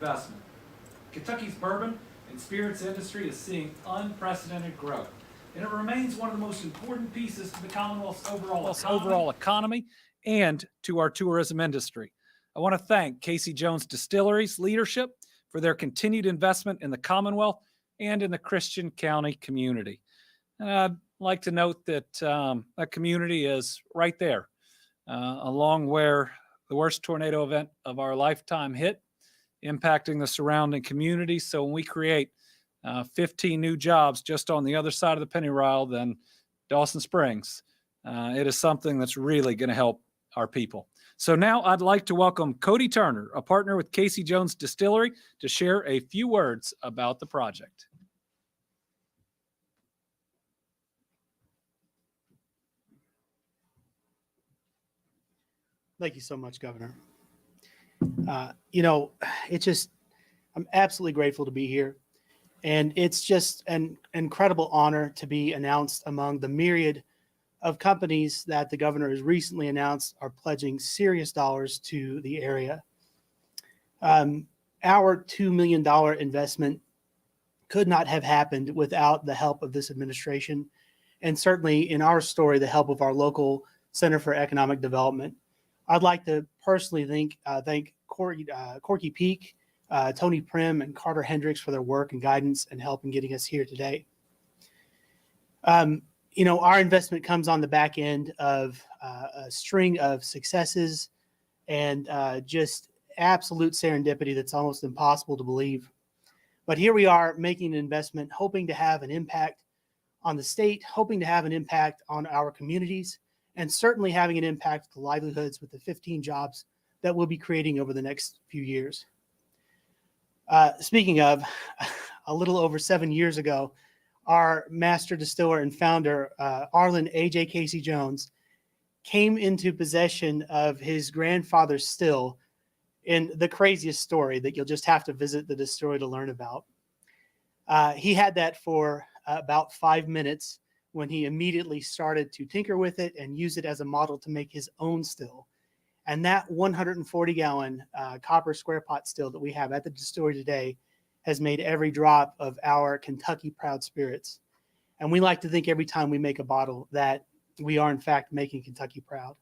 investment. Kentucky's bourbon and spirits industry is seeing unprecedented growth, and it remains one of the most important pieces to the Commonwealth's overall economy and to our tourism industry. I want to thank Casey Jones Distillery's leadership for their continued investment in the Commonwealth and in the Christian County community. And I'd like to note that that community is right there, along where the worst tornado event of our lifetime hit, impacting the surrounding community. So when we create 15 new jobs just on the other side of the pennyroyal than Dawson Springs, it is something that's really going to help our people. So now I'd like to welcome Cody Turner, a partner with Casey Jones Distillery, to share a few words about the project. Thank you so much, Governor. I'm absolutely grateful to be here. And it's just an incredible honor to be announced among the myriad of companies that the governor has recently announced are pledging serious dollars to the area. Our $2 million investment could not have happened without the help of this administration, and certainly in our story, the help of our local Center for Economic Development. I'd like to personally thank Corky Peak, Tony Prim, and Carter Hendricks for their work and guidance and help in getting us here today. Our investment comes on the back end of a string of successes and just absolute serendipity that's almost impossible to believe. But here we are making an investment, hoping to have an impact on the state, hoping to have an impact on our communities, and certainly having an impact on the livelihoods with the 15 jobs that we'll be creating over the next few years. Speaking of, a little over 7 years ago, our master distiller and founder, Arlen A.J. Casey Jones, came into possession of his grandfather's still in the craziest story that you'll just have to visit the distillery to learn about. He had that for about 5 minutes when he immediately started to tinker with it and use it as a model to make his own still. And that 140-gallon copper square pot still that we have at the distillery today has made every drop of our Kentucky Proud spirits. And we like to think every time we make a bottle that we are, in fact, making Kentucky proud.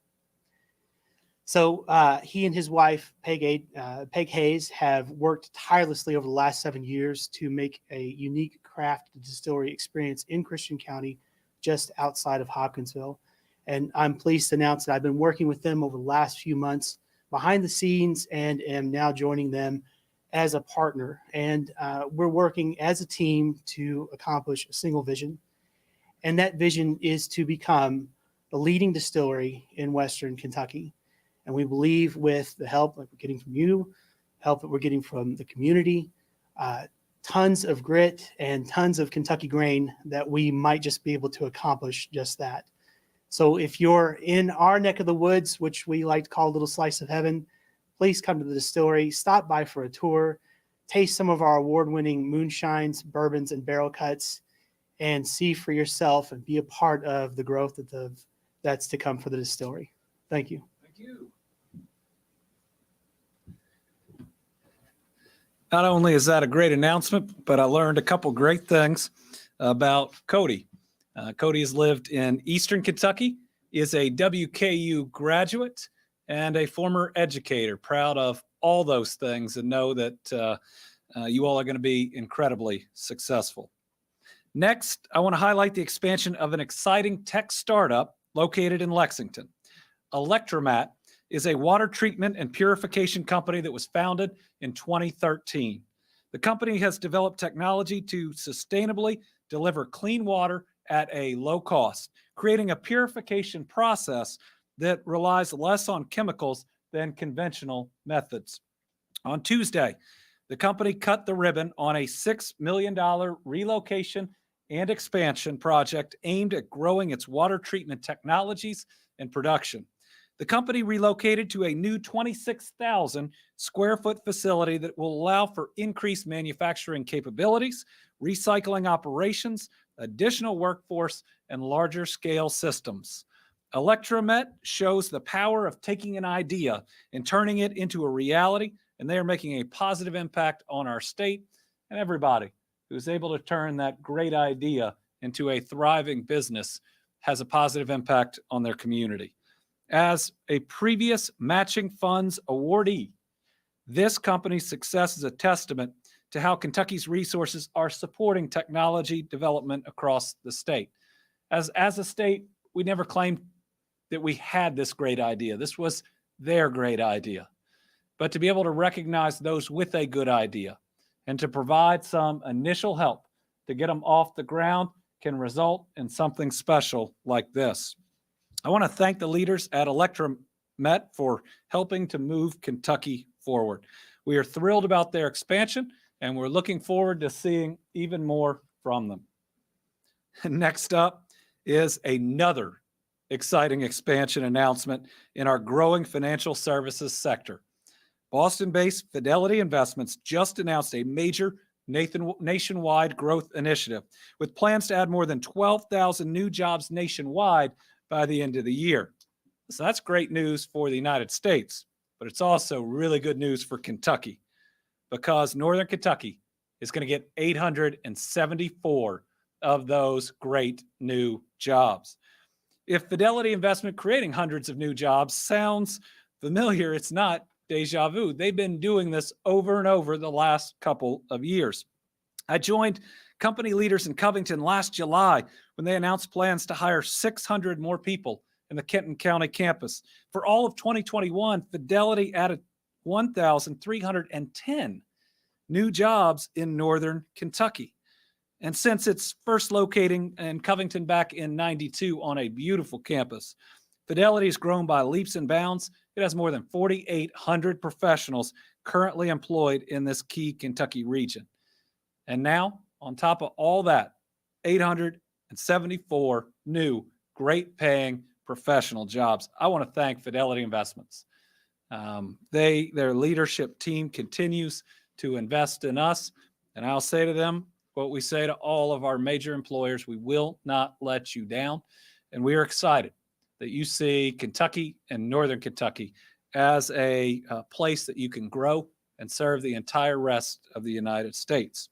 So he and his wife, Peg Hayes, have worked tirelessly over the last 7 years to make a unique craft distillery experience in Christian County, just outside of Hopkinsville. And I'm pleased to announce that I've been working with them over the last few months behind the scenes and am now joining them as a partner. And we're working as a team to accomplish a single vision. And that vision is to become the leading distillery in Western Kentucky. And we believe with the help that we're getting from you, help that we're getting from the community, tons of grit and tons of Kentucky grain, that we might just be able to accomplish just that. So if you're in our neck of the woods, which we like to call a little slice of heaven, please come to the distillery, stop by for a tour, taste some of our award-winning moonshines, bourbons, and barrel cuts, and see for yourself and be a part of the growth that's to come for the distillery. Thank you. Thank you. Not only is that a great announcement, but I learned a couple great things about Cody. Cody has lived in Eastern Kentucky, is a WKU graduate, and a former educator. Proud of all those things and know that you all are going to be incredibly successful. Next, I want to highlight the expansion of an exciting tech startup located in Lexington. Electromat is a water treatment and purification company that was founded in 2013. The company has developed technology to sustainably deliver clean water at a low cost, creating a purification process that relies less on chemicals than conventional methods. On Tuesday, the company cut the ribbon on a $6 million relocation and expansion project aimed at growing its water treatment technologies and production. The company relocated to a new 26,000 square foot facility that will allow for increased manufacturing capabilities, recycling operations, additional workforce, and larger scale systems. Electromet shows the power of taking an idea and turning it into a reality and they are making a positive impact on our state and everybody who's able to turn that great idea into a thriving business has a positive impact on their community. As a previous matching funds awardee, this company's success is a testament to how Kentucky's resources are supporting technology development across the state. As a state, we never claimed that we had this great idea. This was their great idea. But to be able to recognize those with a good idea and to provide some initial help to get them off the ground can result in something special like this. I want to thank the leaders at Electromet for helping to move Kentucky forward. We are thrilled about their expansion, and we're looking forward to seeing even more from them. Next up is another exciting expansion announcement in our growing financial services sector. Boston-based Fidelity Investments just announced a major nationwide growth initiative with plans to add more than 12,000 new jobs nationwide by the end of the year. So that's great news for the United States, but it's also really good news for Kentucky because Northern Kentucky is going to get 874 of those great new jobs. If Fidelity Investment creating hundreds of new jobs sounds familiar, it's not deja vu. They've been doing this over and over the last couple of years. I joined company leaders in Covington last July when they announced plans to hire 600 more people in the Kenton County campus. For all of 2021, Fidelity added 1,310 new jobs in Northern Kentucky. And since it's first locating in Covington back in '92 on a beautiful campus, Fidelity has grown by leaps and bounds. It has more than 4,800 professionals currently employed in this key Kentucky region. And now, on top of all that, 874 new, great paying professional jobs. I want to thank Fidelity Investments. Their leadership team continues to invest in us. And I'll say to them what we say to all of our major employers: we will not let you down. And we are excited that you see Kentucky and Northern Kentucky as a place that you can grow and serve the entire rest of the United States.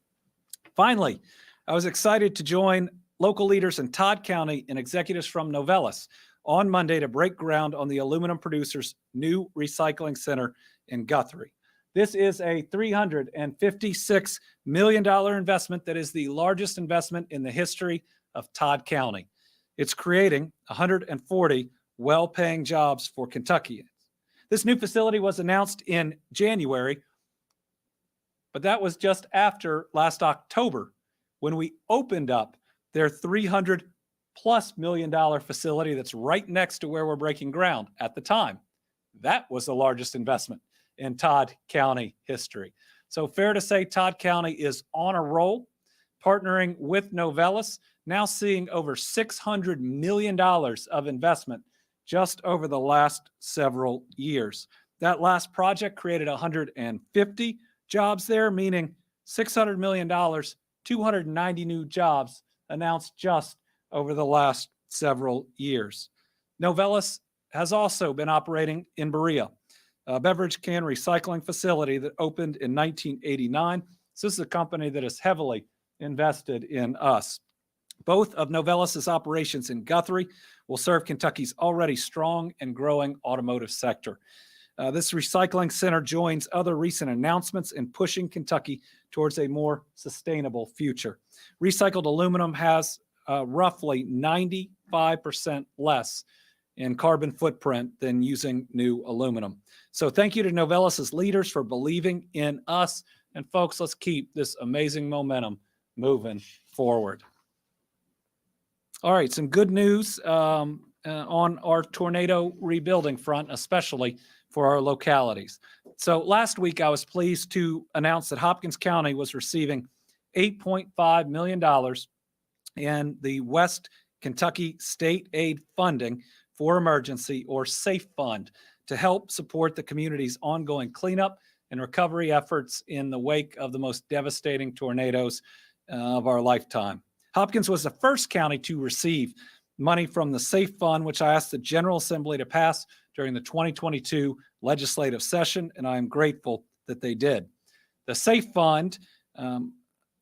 Finally, I was excited to join local leaders in Todd County and executives from Novelis on Monday to break ground on the aluminum producer's new recycling center in Guthrie. This is a $356 million investment that is the largest investment in the history of Todd County. It's creating 140 well-paying jobs for Kentuckians. This new facility was announced in January, but that was just after last October when we opened up their $300+ million facility that's right next to where we're breaking ground at the time. That was the largest investment in Todd County history. So fair to say Todd County is on a roll, partnering with Novelis, now seeing over $600 million of investment just over the last several years. That last project created 150 jobs there, meaning $600 million, 290 new jobs announced just over the last several years. Novelis has also been operating in Berea, a beverage can recycling facility that opened in 1989. So this is a company that has heavily invested in us. Both of Novelis's operations in Guthrie will serve Kentucky's already strong and growing automotive sector. This recycling center joins other recent announcements in pushing Kentucky towards a more sustainable future. Recycled aluminum has roughly 95% less in carbon footprint than using new aluminum. So thank you to Novelis's leaders for believing in us. And folks, let's keep this amazing momentum moving forward. All right, some good news on our tornado rebuilding front, especially for our localities. So last week, I was pleased to announce that Hopkins County was receiving $8.5 million in the West Kentucky State Aid funding for emergency or SAFE fund to help support the community's ongoing cleanup and recovery efforts in the wake of the most devastating tornadoes of our lifetime. Hopkins was the first county to receive money from the SAFE fund, which I asked the General Assembly to pass during the 2022 legislative session, and I am grateful that they did. The SAFE Fund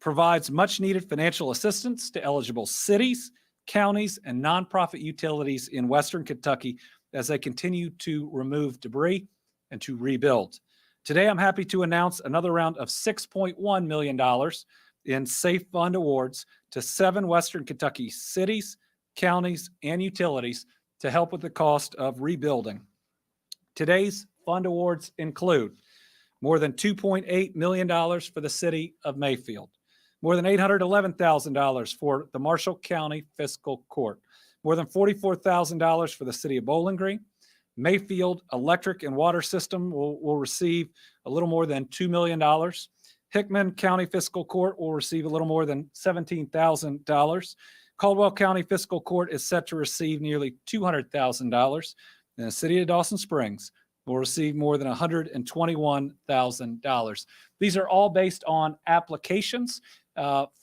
provides much needed financial assistance to eligible cities, counties, and nonprofit utilities in Western Kentucky as they continue to remove debris and to rebuild. Today, I'm happy to announce another round of $6.1 million in SAFE Fund awards to 7 Western Kentucky cities, counties, and utilities to help with the cost of rebuilding. Today's fund awards include more than $2.8 million for the city of Mayfield, more than $811,000 for the Marshall County Fiscal Court, more than $44,000 for the city of Bowling Green. Mayfield Electric and Water System will receive a little more than $2 million. Hickman County Fiscal Court will receive a little more than $17,000. Caldwell County Fiscal Court is set to receive nearly $200,000. And the city of Dawson Springs will receive more than $121,000. These are all based on applications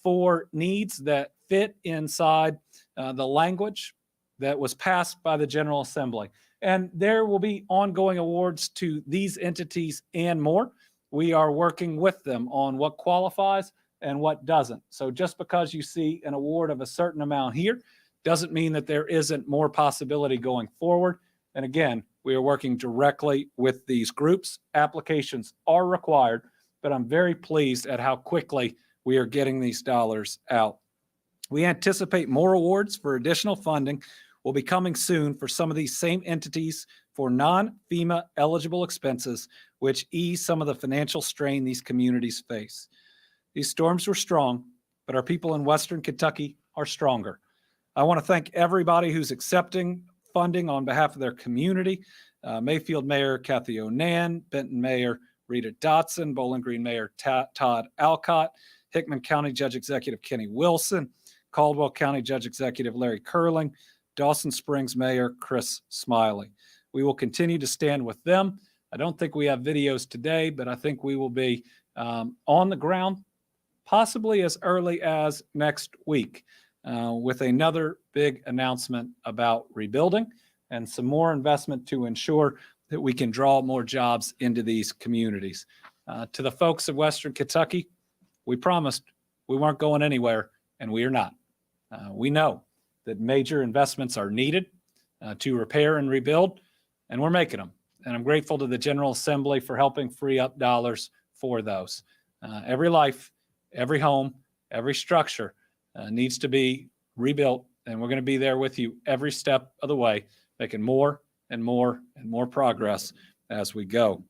for needs that fit inside the language that was passed by the General Assembly. And there will be ongoing awards to these entities and more. We are working with them on what qualifies and what doesn't. So just because you see an award of a certain amount here doesn't mean that there isn't more possibility going forward. And again, we are working directly with these groups. Applications are required, but I'm very pleased at how quickly we are getting these dollars out. We anticipate more awards for additional funding will be coming soon for some of these same entities for non-FEMA eligible expenses, which ease some of the financial strain these communities face. These storms were strong, but our people in Western Kentucky are stronger. I want to thank everybody who's accepting funding on behalf of their community. Mayfield Mayor Kathy Onan, Benton Mayor Rita Dotson, Bowling Green Mayor Todd Alcott, Hickman County Judge Executive Kenny Wilson, Caldwell County Judge Executive Larry Curling, Dawson Springs Mayor Chris Smiley. We will continue to stand with them. I don't think we have videos today, but I think we will be on the ground possibly as early as next week with another big announcement about rebuilding and some more investment to ensure that we can draw more jobs into these communities. To the folks of Western Kentucky, we promised we weren't going anywhere, and we are not. We know that major investments are needed to repair and rebuild, and we're making them. And I'm grateful to the General Assembly for helping free up dollars for those. Every life, every home, every structure needs to be rebuilt, and we're going to be there with you every step of the way, making more and more and more progress as we go.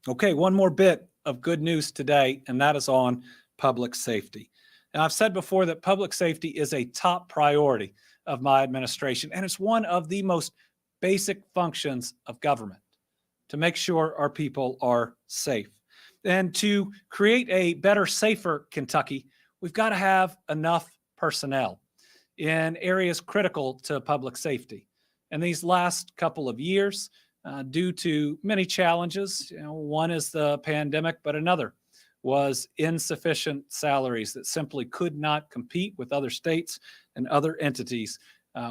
Okay, one more bit of good news today, and that is on public safety. Now, I've said before that public safety is a top priority of my administration, and it's one of the most basic functions of government to make sure our people are safe. And to create a better, safer Kentucky, we've got to have enough personnel in areas critical to public safety. And these last couple of years, due to many challenges, one is the pandemic, but another was insufficient salaries that simply could not compete with other states and other entities.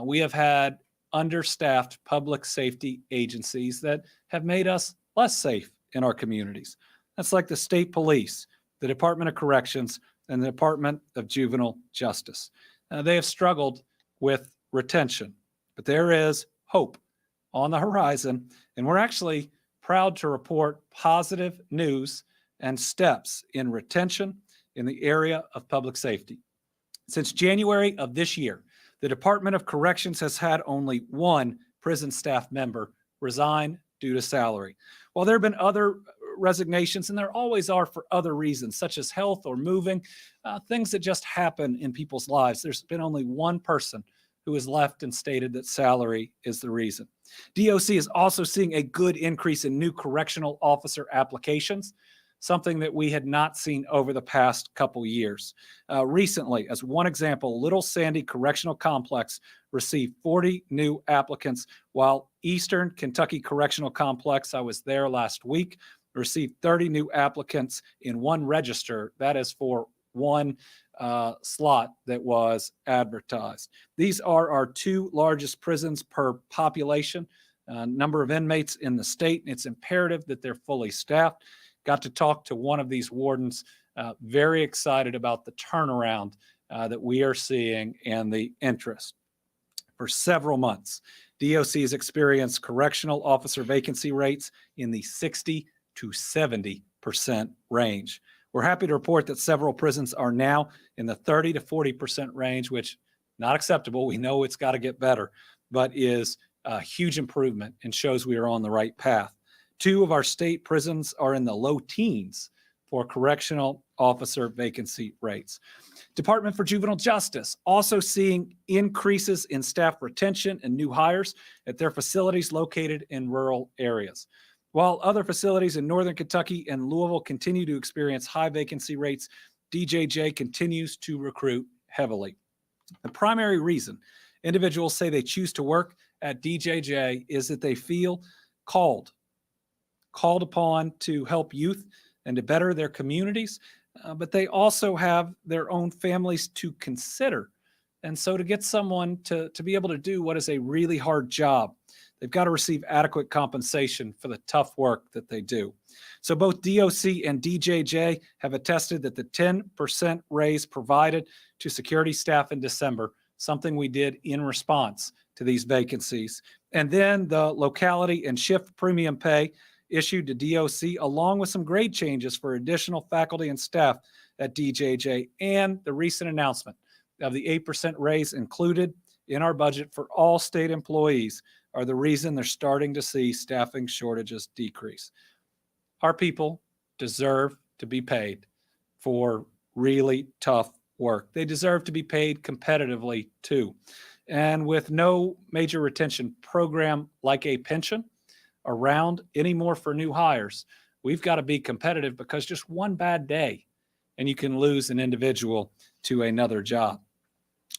We have had understaffed public safety agencies that have made us less safe in our communities. That's like the state police, the Department of Corrections, and the Department of Juvenile Justice. They have struggled with retention, but there is hope on the horizon, and we're actually proud to report positive news and steps in retention in the area of public safety. Since January of this year, the Department of Corrections has had only one prison staff member resign due to salary. While there have been other resignations, and there always are for other reasons, such as health or moving, things that just happen in people's lives, there's been only one person who has left and stated that salary is the reason. DOC is also seeing a good increase in new correctional officer applications, something that we had not seen over the past couple years. Recently, as one example, Little Sandy Correctional Complex received 40 new applicants, while Eastern Kentucky Correctional Complex, I was there last week, received 30 new applicants in one register. That is for one slot that was advertised. These are our two largest prisons per population, number of inmates in the state. It's imperative that they're fully staffed. got to talk to one of these wardens, very excited about the turnaround that we are seeing and the interest. For several months, DOC has experienced correctional officer vacancy rates in the 60 to 70% range. We're happy to report that several prisons are now in the 30 to 40% range, which not acceptable. We know it's got to get better, but is a huge improvement and shows we are on the right path. 2 of our state prisons are in the low teens for correctional officer vacancy rates. Department for Juvenile Justice also seeing increases in staff retention and new hires at their facilities located in rural areas. While other facilities in Northern Kentucky and Louisville continue to experience high vacancy rates, DJJ continues to recruit heavily. The primary reason individuals say they choose to work at DJJ is that they feel called upon to help youth and to better their communities, but they also have their own families to consider. And so to get someone to be able to do what is a really hard job, they've got to receive adequate compensation for the tough work that they do. So both DOC and DJJ have attested that the 10% raise provided to security staff in December, something we did in response to these vacancies, and then the locality and shift premium pay issued to DOC, along with some grade changes for additional faculty and staff at DJJ, and the recent announcement of the 8% raise included in our budget for all state employees are the reason they're starting to see staffing shortages decrease. Our people deserve to be paid for really tough work. They deserve to be paid competitively too. And with no major retention program like a pension around anymore for new hires, we've got to be competitive, because just one bad day and you can lose an individual to another job.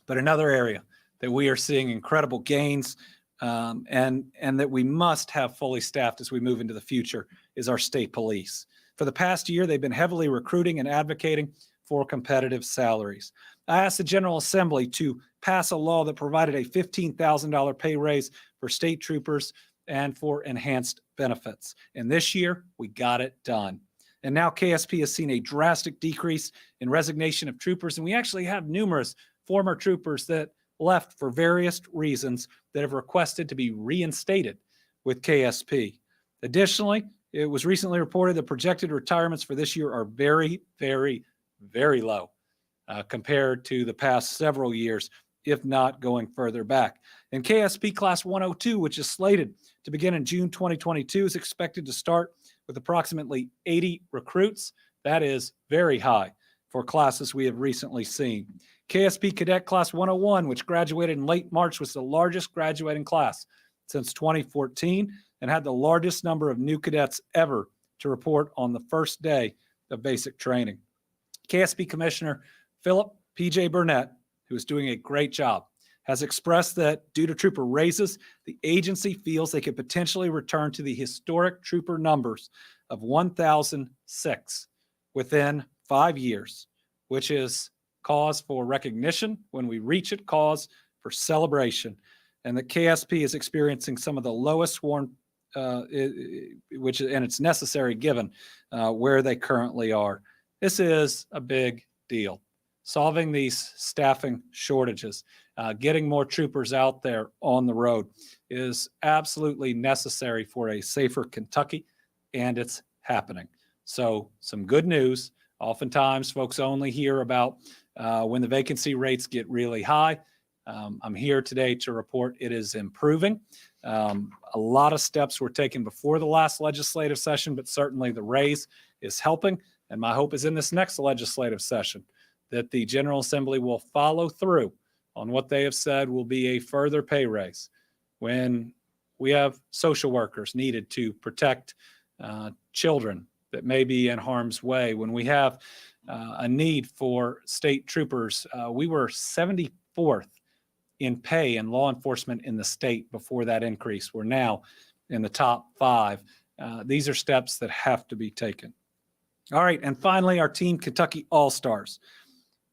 But another area that we are seeing incredible gains and that we must have fully staffed as we move into the future is our state police. For the past year, they've been heavily recruiting and advocating for competitive salaries. I asked the General Assembly to pass a law that provided a $15,000 pay raise for state troopers and for enhanced benefits. And this year, we got it done. And now KSP has seen a drastic decrease in resignation of troopers, and we actually have numerous former troopers that left for various reasons that have requested to be reinstated with KSP. Additionally, it was recently reported that projected retirements for this year are very, very, very low compared to the past several years, if not going further back. And KSP Class 102, which is slated to begin in June 2022, is expected to start with approximately 80 recruits. That is very high for classes we have recently seen. KSP Cadet Class 101, which graduated in late March, was the largest graduating class since 2014 and had the largest number of new cadets ever to report on the first day of basic training. KSP Commissioner Philip P.J. Burnett, who is doing a great job, has expressed that due to trooper raises, the agency feels they could potentially return to the historic trooper numbers of 1,006 within 5 years, which is cause for recognition when we reach it, cause for celebration. And the KSP is experiencing some of the lowest sworn, and it's necessary given where they currently are. This is a big deal. Solving these staffing shortages, getting more troopers out there on the road is absolutely necessary for a safer Kentucky, and it's happening. So some good news. Oftentimes, folks only hear about when the vacancy rates get really high. I'm here today to report it is improving. A lot of steps were taken before the last legislative session, but certainly the raise is helping. And my hope is in this next legislative session that the General Assembly will follow through on what they have said will be a further pay raise. When we have social workers needed to protect children that may be in harm's way, when we have a need for state troopers, we were 74th in pay in law enforcement in the state before that increase. We're now in the top 5. These are steps that have to be taken. All right, and finally, our team Kentucky All-Stars.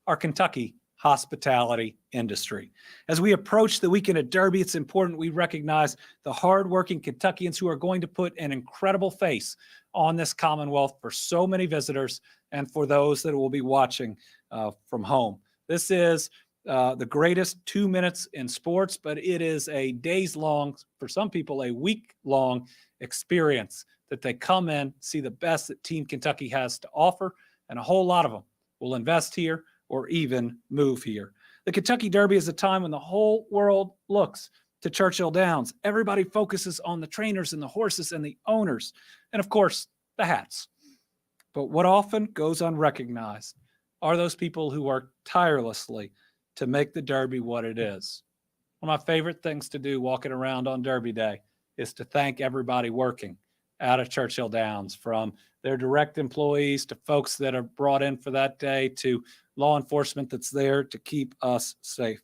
Our Kentucky hospitality industry. As we approach the weekend at Derby, it's important we recognize the hardworking Kentuckians who are going to put an incredible face on this Commonwealth for so many visitors and for those that will be watching from home. This is the greatest 2 minutes in sports, but it is a days long, for some people, a week long experience that they come in, see the best that Team Kentucky has to offer, and a whole lot of them will invest here or even move here. The Kentucky Derby is a time when the whole world looks to Churchill Downs. Everybody focuses on the trainers and the horses and the owners, and of course, the hats. But what often goes unrecognized are those people who work tirelessly to make the Derby what it is. One of my favorite things to do walking around on Derby Day is to thank everybody working out of Churchill Downs, from their direct employees to folks that are brought in for that day to law enforcement that's there to keep us safe.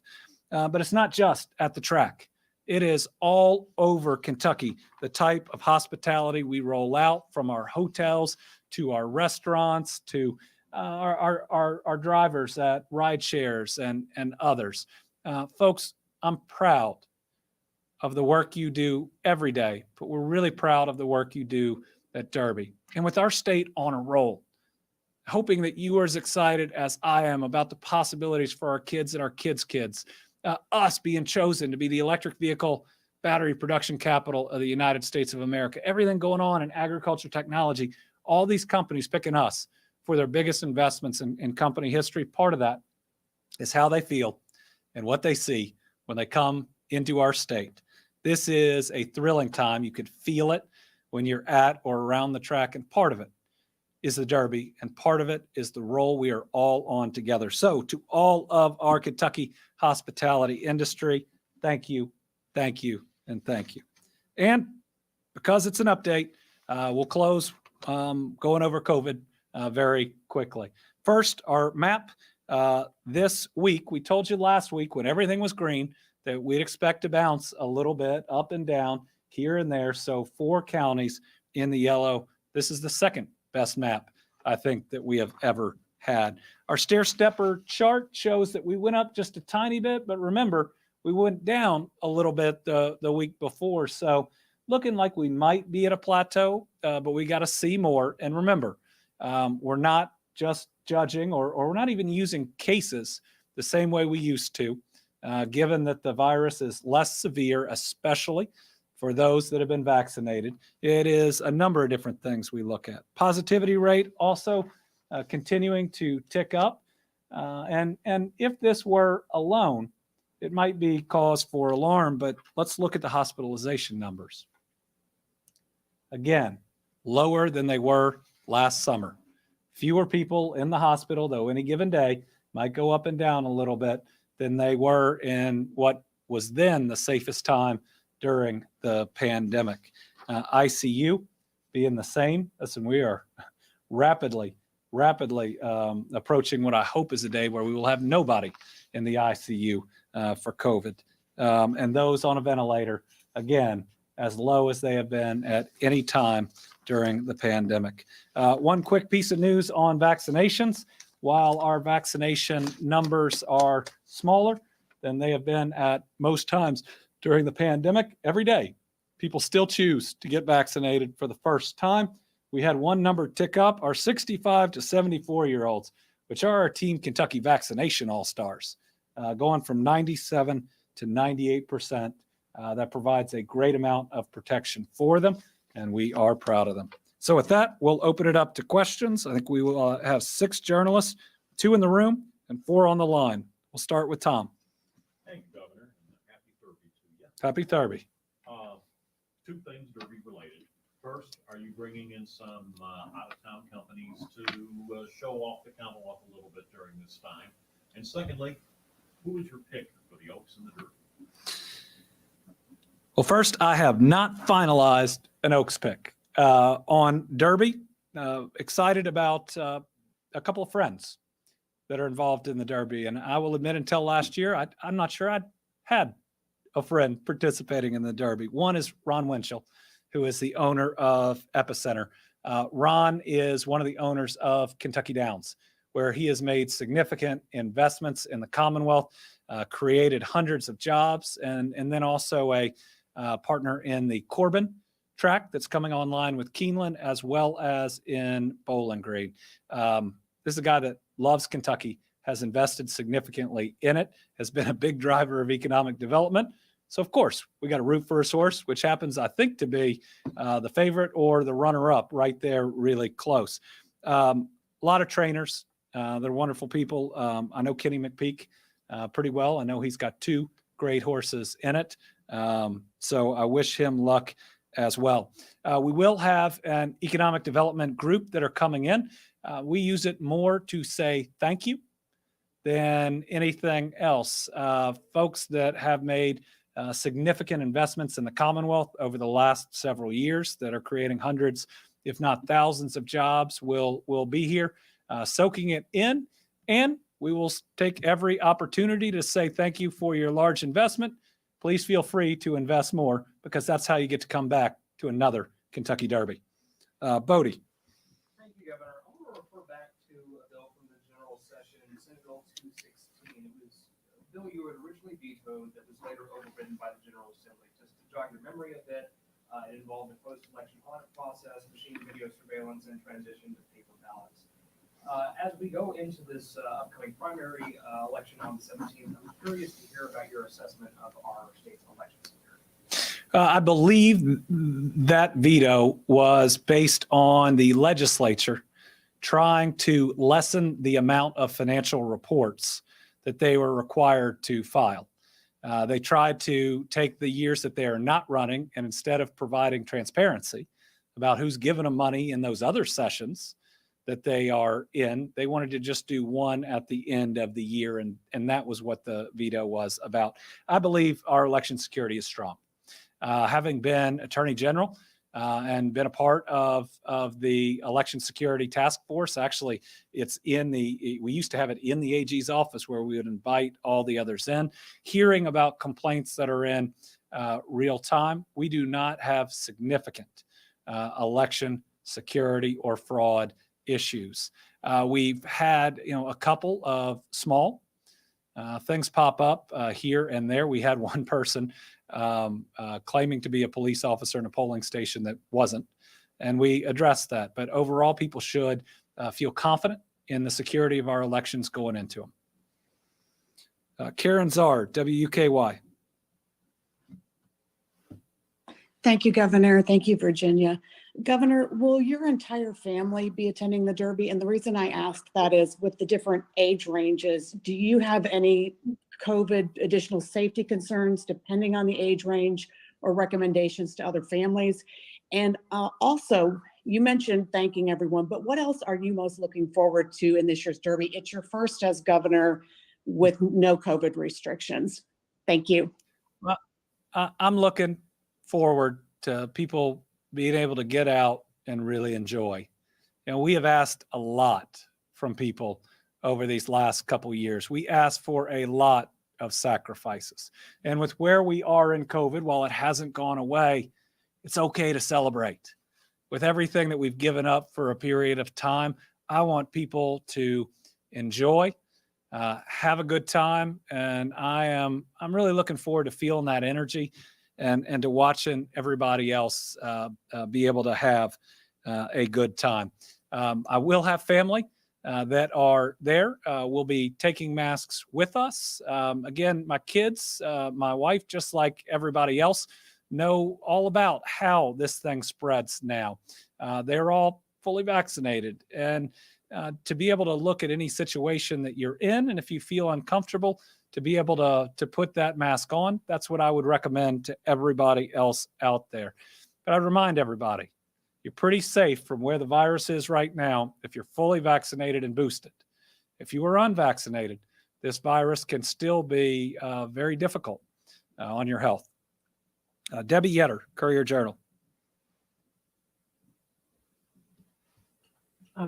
But it's not just at the track. It is all over Kentucky, the type of hospitality we roll out, from our hotels to our restaurants to our drivers at ride shares and others. Folks, I'm proud of the work you do every day, but we're really proud of the work you do at Derby. And with our state on a roll, hoping that you are as excited as I am about the possibilities for our kids and our kids' kids, us being chosen to be the electric vehicle battery production capital of the United States of America, everything going on in agriculture technology, all these companies picking us for their biggest investments in company history. Part of that is how they feel and what they see when they come into our state. This is a thrilling time. You could feel it when you're at or around the track, and part of it is the Derby, and part of it is the role we are all on together. So to all of our Kentucky hospitality industry, thank you, thank you, and thank you. And because it's an update, we'll close going over COVID very quickly. First, our map this week. We told you last week when everything was green that we'd expect to bounce a little bit up and down here and there. So 4 counties in the yellow. This is the second best map, I think, that we have ever had. Our stair stepper chart shows that we went up just a tiny bit, but remember, we went down a little bit the week before. So looking like we might be at a plateau, but we got to see more. And remember, we're not just judging or we're not even using cases the same way we used to. Given that the virus is less severe, especially for those that have been vaccinated. It is a number of different things we look at. Positivity rate also continuing to tick up. And if this were alone, it might be cause for alarm, but let's look at the hospitalization numbers. Again, lower than they were last summer. Fewer people in the hospital, though any given day might go up and down a little bit, than they were in what was then the safest time during the pandemic. ICU being the same. Listen, we are rapidly approaching what I hope is a day where we will have nobody in the ICU for COVID. And those on a ventilator, again, as low as they have been at any time during the pandemic. One quick piece of news on vaccinations. While our vaccination numbers are smaller than they have been at most times during the pandemic, every day people still choose to get vaccinated for the first time. We had one number tick up, our 65 to 74-year-olds, which are our Team Kentucky vaccination all-stars, going from 97 to 98%. That provides a great amount of protection for them, and we are proud of them. So with that, we'll open it up to questions. I think we will have 6 journalists, 2 in the room and 4 on the line. We'll start with Tom. Thank you, Governor. Happy Derby to you. Happy Derby. 2 things Derby related. First, are you bringing in some out-of-town companies to show off the Commonwealth a little bit during this time? And secondly, who is your pick for the Oaks and the Derby? Well, first, I have not finalized an Oaks pick. On Derby, excited about a couple of friends that are involved in the Derby. And I will admit, until last year, I'm not sure I'd had a friend participating in the Derby. One is Ron Winchell, who is the owner of Epicenter. Ron is one of the owners of Kentucky Downs, where he has made significant investments in the Commonwealth, created hundreds of jobs, and then also a partner in the Corbin track that's coming online with Keeneland, as well as in Bowling Green. This is a guy that loves Kentucky, has invested significantly in it, has been a big driver of economic development. So, of course, we got to root for his horse, which happens, I think, to be the favorite or the runner-up right there, really close. A lot of trainers. They're wonderful people. I know Kenny McPeak pretty well. I know he's got 2 great horses in it. So I wish him luck as well. We will have an economic development group that are coming in. We use it more to say thank you than anything else. Folks that have made significant investments in the Commonwealth over the last several years that are creating hundreds, if not thousands of jobs will be here, soaking it in. And we will take every opportunity to say thank you for your large investment. Please feel free to invest more, because that's how you get to come back to another Kentucky Derby. Bodie. Thank you, Governor. I want to refer back to a bill from the general session, Senate Bill 216. It was a bill you had originally vetoed that was later overridden by the General Assembly. Just to jog your memory a bit, it involved a post-election audit process, machine video surveillance, and transition to paper ballots. As we go into this upcoming primary election on the 17th, I'm curious to hear about your assessment of our state's election security. I believe that veto was based on the legislature trying to lessen the amount of financial reports that they were required to file. They tried to take the years that they are not running, and instead of providing transparency about who's given them money in those other sessions that they are in, they wanted to just do one at the end of the year, and that was what the veto was about. I believe our election security is strong. Having been Attorney General and been a part of the Election Security Task Force, actually, we used to have it in the AG's office where we would invite all the others in, hearing about complaints that are in real time. We do not have significant election security or fraud issues. We've had, a couple of small things pop up here and there. We had one person claiming to be a police officer in a polling station that wasn't, and we addressed that. But overall, people should feel confident in the security of our elections going into them. Karen Czar, WUKY. Thank you, Governor. Thank you, Virginia. Governor, will your entire family be attending the Derby? And the reason I ask that is with the different age ranges, do you have any COVID additional safety concerns depending on the age range or recommendations to other families? And also, you mentioned thanking everyone, but what else are you most looking forward to in this year's Derby? It's your first as governor with no COVID restrictions. Thank you. Well, I'm looking forward to people being able to get out and really enjoy. We have asked a lot from people over these last couple of years. We asked for a lot of sacrifices. And with where we are in COVID, while it hasn't gone away, it's okay to celebrate. With everything that we've given up for a period of time, I want people to enjoy, have a good time, and I'm really looking forward to feeling that energy and to watching everybody else be able to have a good time. I will have family that are there. We'll be taking masks with us. Again, my kids, my wife, just like everybody else, know all about how this thing spreads now. They're all fully vaccinated. And to be able to look at any situation that you're in, and if you feel uncomfortable, to be able to put that mask on, that's what I would recommend to everybody else out there. But I'd remind everybody, you're pretty safe from where the virus is right now if you're fully vaccinated and boosted. If you are unvaccinated, this virus can still be very difficult on your health. Debbie Yetter, Courier-Journal.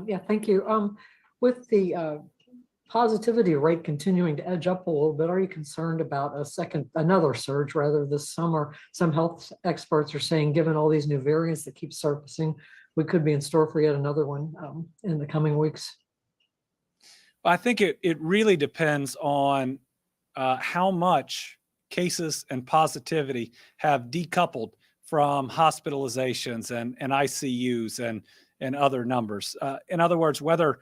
Yeah, thank you. With the positivity rate continuing to edge up a little bit, are you concerned about another surge rather this summer? Some health experts are saying, given all these new variants that keep surfacing, we could be in store for yet another one in the coming weeks. I think it really depends on how much cases and positivity have decoupled from hospitalizations and ICUs and other numbers. In other words, whether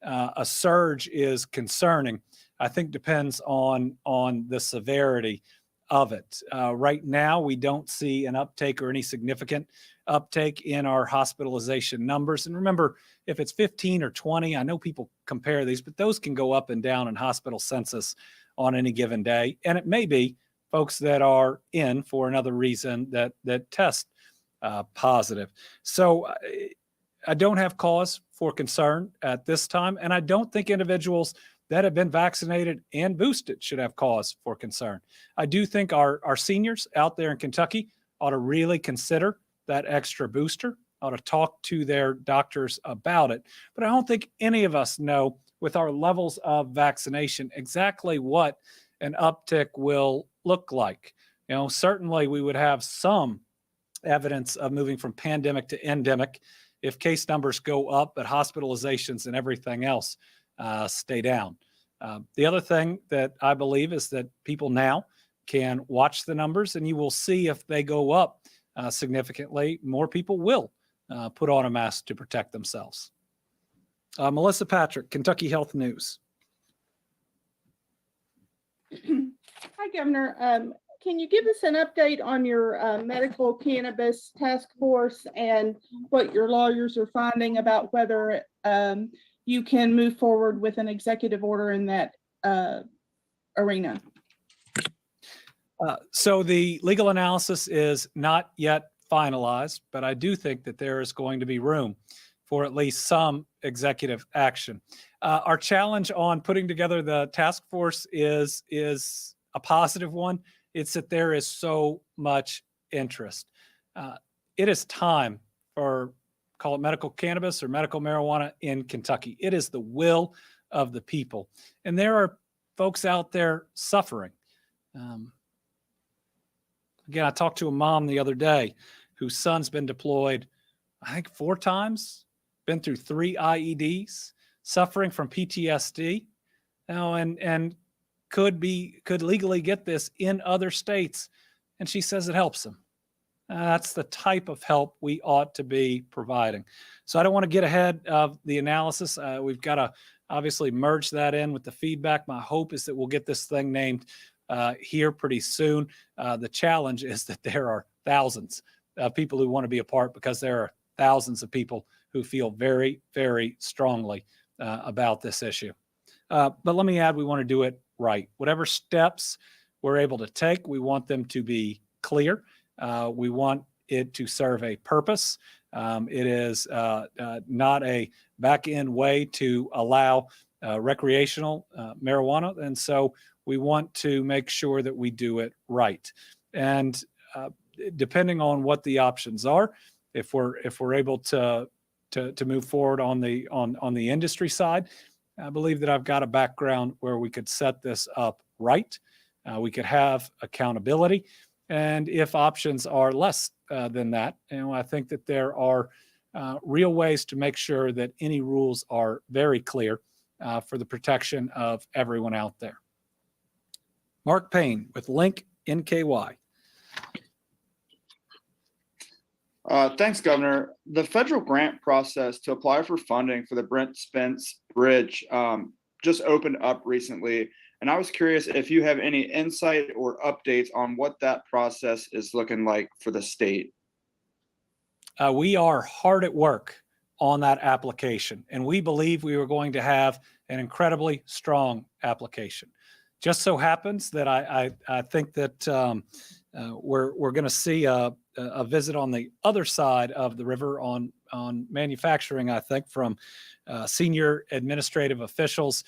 a surge is concerning, I think depends on the severity of it. Right now, we don't see an uptake or any significant uptake in our hospitalization numbers. And remember, if it's 15 or 20, I know people compare these, but those can go up and down in hospital census on any given day. And it may be folks that are in for another reason that test positive. So I don't have cause for concern at this time. And I don't think individuals that have been vaccinated and boosted should have cause for concern. I do think our seniors out there in Kentucky ought to really consider that extra booster, ought to talk to their doctors about it. But I don't think any of us know with our levels of vaccination exactly what an uptick will look like. You know, certainly we would have some evidence of moving from pandemic to endemic if case numbers go up, but hospitalizations and everything else stay down. The other thing that I believe is that people now can watch the numbers, and you will see if they go up significantly, more people will put on a mask to protect themselves. Melissa Patrick, Kentucky Health News. Hi, Governor. Can you give us an update on your medical cannabis task force and what your lawyers are finding about whether you can move forward with an executive order in that arena? So the legal analysis is not yet finalized, but I do think that there is going to be room for at least some executive action. Our challenge on putting together the task force is a positive one. It's that there is so much interest. It is time for, call it medical cannabis or medical marijuana in Kentucky. It is the will of the people. And there are folks out there suffering. Again, I talked to a mom the other day whose son's been deployed, I think 4 times, been through 3 IEDs, suffering from PTSD now, and could legally get this in other states. And she says it helps him. That's the type of help we ought to be providing. So I don't want to get ahead of the analysis. We've got to obviously merge that in with the feedback. My hope is that we'll get this thing named here pretty soon. The challenge is that there are thousands of people who want to be a part, because there are thousands of people who feel very, very strongly about this issue. But let me add, we want to do it right. Whatever steps we're able to take, we want them to be clear. We want it to serve a purpose. It is not a back-end way to allow recreational marijuana. And so we want to make sure that we do it right. And depending on what the options are, if we're able to move forward on the industry side, I believe that I've got a background where we could set this up right. We could have accountability. And if options are less than that, I think that there are real ways to make sure that any rules are very clear for the protection of everyone out there. Mark Payne with Link NKY. Thanks, Governor. The federal grant process to apply for funding for the Brent Spence Bridge just opened up recently. And I was curious if you have any insight or updates on what that process is looking like for the state. We are hard at work on that application, and we believe we are going to have an incredibly strong application. Just so happens that I think that we're going to see a visit on the other side of the river on manufacturing, I think, from senior administrative officials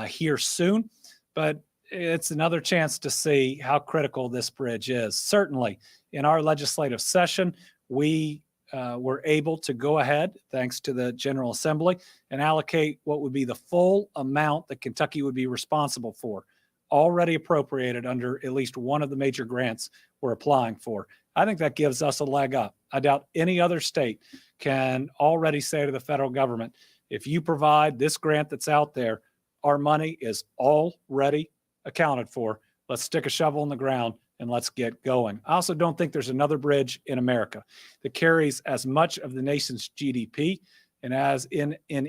here soon. But it's another chance to see how critical this bridge is. Certainly, in our legislative session, we were able to go ahead, thanks to the General Assembly, and allocate what would be the full amount that Kentucky would be responsible for, already appropriated under at least one of the major grants we're applying for. I think that gives us a leg up. I doubt any other state can already say to the federal government, if you provide this grant that's out there, our money is already accounted for. Let's stick a shovel in the ground and let's get going. I also don't think there's another bridge in America that carries as much of the nation's GDP and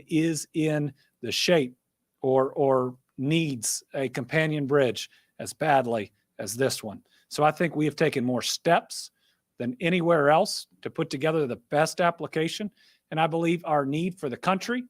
is in the shape or needs a companion bridge as badly as this one. So I think we have taken more steps than anywhere else to put together the best application. And I believe our need for the country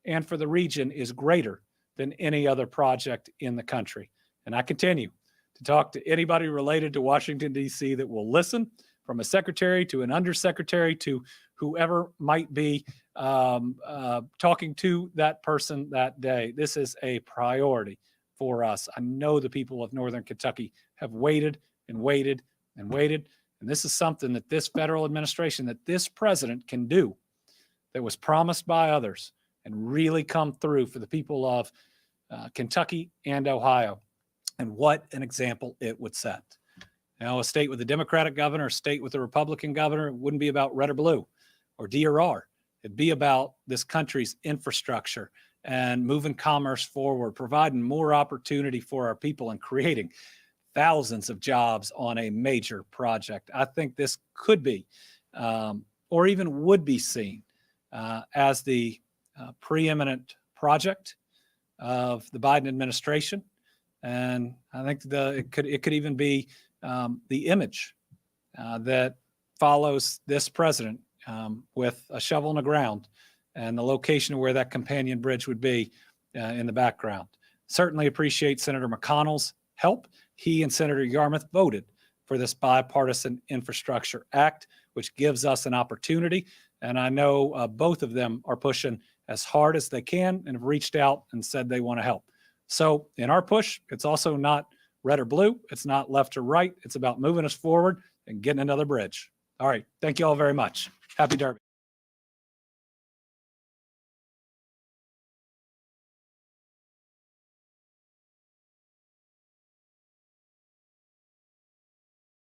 and for the region is greater than any other project in the country. And I continue to talk to anybody related to Washington, D.C. that will listen, from a secretary to an undersecretary to whoever might be talking to that person that day. This is a priority for us. I know the people of Northern Kentucky have waited and waited and waited. And this is something that this federal administration, that this president can do, that was promised by others and really come through for the people of Kentucky and Ohio. And what an example it would set. Now, a state with a Democratic governor, a state with a Republican governor, it wouldn't be about red or blue or D or R. It'd be about this country's infrastructure and moving commerce forward, providing more opportunity for our people and creating thousands of jobs on a major project. I think this could be, or even would be seen as the preeminent project of the Biden administration. And I think it could even be the image that follows this president with a shovel in the ground and the location of where that companion bridge would be in the background. Certainly appreciate Senator McConnell's help. He and Senator Yarmouth voted for this bipartisan infrastructure act, which gives us an opportunity. And I know both of them are pushing as hard as they can and have reached out and said they want to help. So in our push, it's also not red or blue. It's not left or right. It's about moving us forward and getting another bridge. All right. Thank you all very much. Happy Derby.